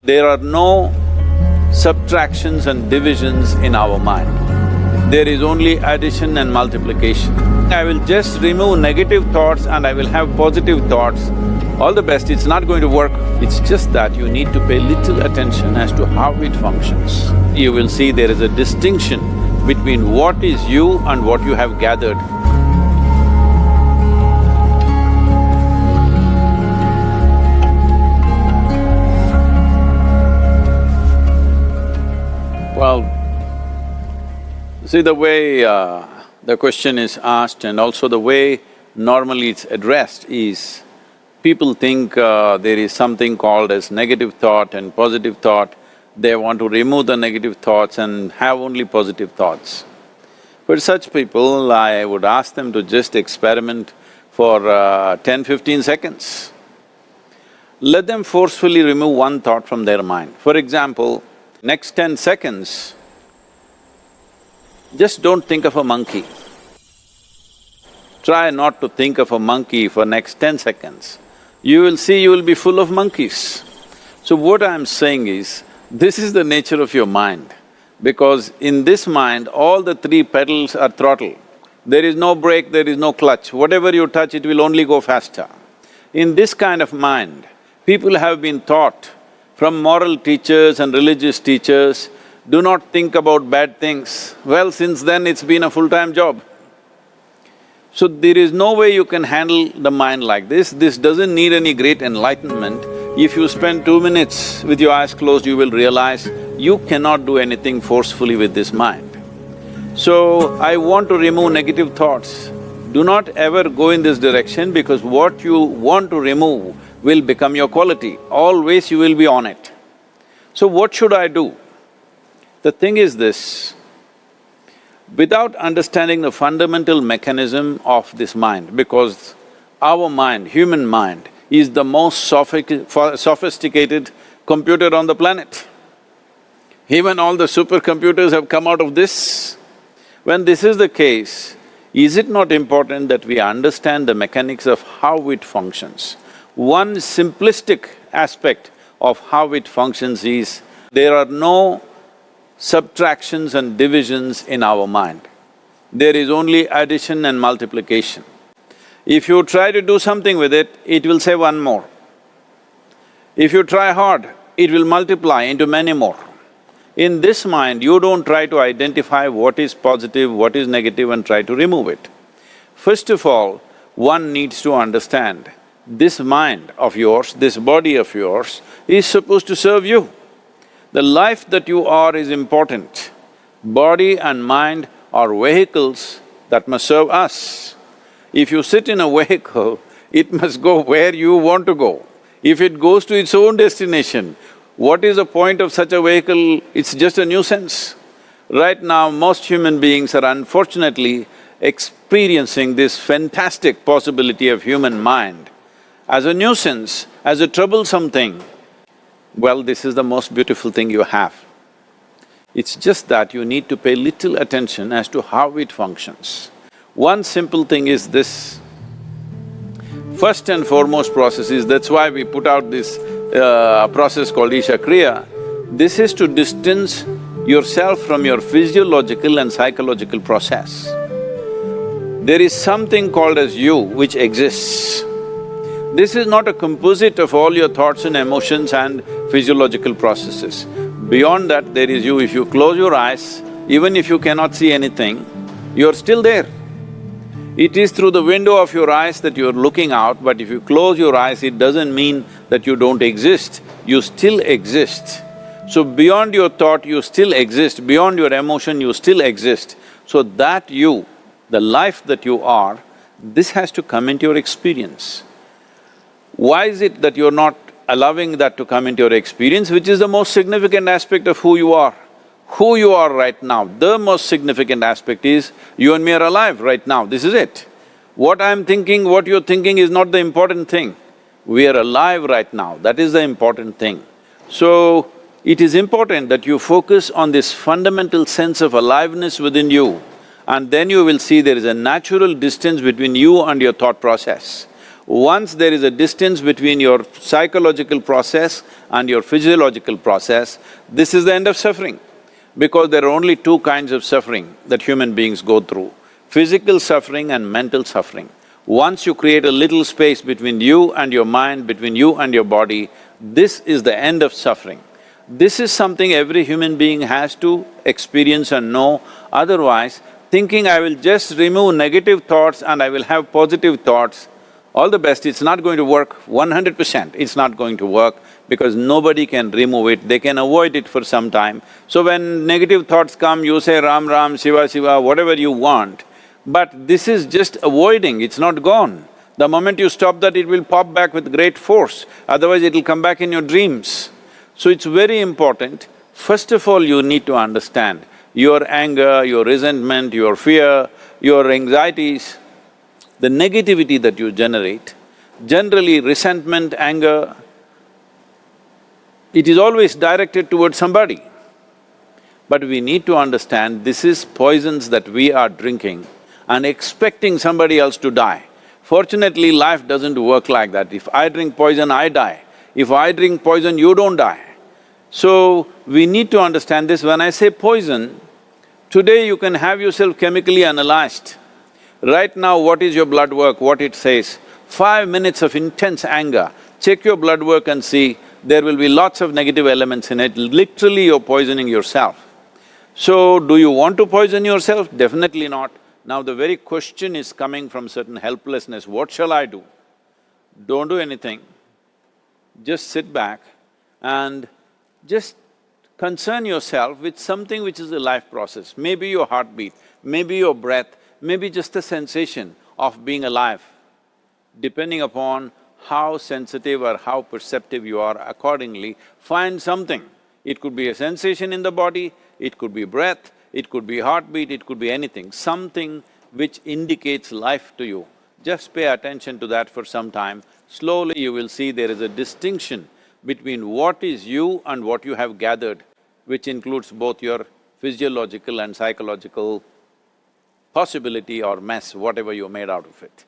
There are no subtractions and divisions in our mind. There is only addition and multiplication. I will just remove negative thoughts and I will have positive thoughts. All the best, it's not going to work. It's just that you need to pay little attention as to how it functions. You will see there is a distinction between what is you and what you have gathered. Well, see the way the question is asked and also the way normally it's addressed is, people think there is something called as negative thought and positive thought. They want to remove the negative thoughts and have only positive thoughts. For such people, I would ask them to just experiment for 10-15 seconds. Let them forcefully remove one thought from their mind. For example, next 10 seconds, just don't think of a monkey. Try not to think of a monkey for next 10 seconds. You will see you will be full of monkeys. So what I'm saying is, this is the nature of your mind, because in this mind, all the three pedals are throttle. There is no brake, there is no clutch. Whatever you touch, it will only go faster. In this kind of mind, people have been taught from moral teachers and religious teachers, do not think about bad things. Well, since then it's been a full-time job. So there is no way you can handle the mind like this. This doesn't need any great enlightenment. If you spend 2 minutes with your eyes closed, you will realize you cannot do anything forcefully with this mind. So, I want to remove negative thoughts. Do not ever go in this direction, because what you want to remove will become your quality. Always you will be on it. So what should I do? The thing is this, without understanding the fundamental mechanism of this mind, because our mind, human mind, is the most sophisticated computer on the planet. Even all the supercomputers have come out of this. When this is the case, is it not important that we understand the mechanics of how it functions? One simplistic aspect of how it functions is, there are no subtractions and divisions in our mind. There is only addition and multiplication. If you try to do something with it, it will say one more. If you try hard, it will multiply into many more. In this mind, you don't try to identify what is positive, what is negative and try to remove it. First of all, one needs to understand, this mind of yours, this body of yours is supposed to serve you. The life that you are is important. Body and mind are vehicles that must serve us. If you sit in a vehicle, it must go where you want to go. If it goes to its own destination, what is the point of such a vehicle? It's just a nuisance. Right now, most human beings are unfortunately experiencing this fantastic possibility of human mind as a nuisance, as a troublesome thing. Well, this is the most beautiful thing you have. It's just that you need to pay little attention as to how it functions. One simple thing is this. First and foremost process is, that's why we put out this process called Isha Kriya. This is to distance yourself from your physiological and psychological process. There is something called as you which exists. This is not a composite of all your thoughts and emotions and physiological processes. Beyond that, there is you. If you close your eyes, even if you cannot see anything, you're still there. It is through the window of your eyes that you're looking out, but if you close your eyes, it doesn't mean that you don't exist, you still exist. So beyond your thought, you still exist, beyond your emotion, you still exist. So that you, the life that you are, this has to come into your experience. Why is it that you're not allowing that to come into your experience, which is the most significant aspect of who you are? Who you are right now, the most significant aspect is, you and me are alive right now, this is it. What I'm thinking, what you're thinking is not the important thing. We are alive right now, that is the important thing. So, it is important that you focus on this fundamental sense of aliveness within you, and then you will see there is a natural distance between you and your thought process. Once there is a distance between your psychological process and your physiological process, this is the end of suffering. Because there are only two kinds of suffering that human beings go through, physical suffering and mental suffering. Once you create a little space between you and your mind, between you and your body, this is the end of suffering. This is something every human being has to experience and know, otherwise thinking I will just remove negative thoughts and I will have positive thoughts, all the best, it's not going to work 100%, it's not going to work because nobody can remove it, they can avoid it for some time. So when negative thoughts come, you say Ram Ram, Shiva Shiva, whatever you want, but this is just avoiding, it's not gone. The moment you stop that, it will pop back with great force, otherwise it'll come back in your dreams. So it's very important, first of all you need to understand your anger, your resentment, your fear, your anxieties, the negativity that you generate. Generally resentment, anger, it is always directed towards somebody. But we need to understand this is poisons that we are drinking and expecting somebody else to die. Fortunately, life doesn't work like that. If I drink poison, I die. If I drink poison, you don't die. So, we need to understand this. When I say poison, today you can have yourself chemically analyzed. Right now, what is your blood work, what it says? 5 minutes of intense anger, check your blood work and see, there will be lots of negative elements in it, literally you're poisoning yourself. So, do you want to poison yourself? Definitely not. Now the very question is coming from certain helplessness, what shall I do? Don't do anything, just sit back and just concern yourself with something which is a life process. Maybe your heartbeat, maybe your breath, maybe just the sensation of being alive. Depending upon how sensitive or how perceptive you are, accordingly, find something. It could be a sensation in the body, it could be breath, it could be heartbeat, it could be anything, something which indicates life to you. Just pay attention to that for some time. Slowly you will see there is a distinction between what is you and what you have gathered, which includes both your physiological and psychological possibility or mess, whatever you made out of it.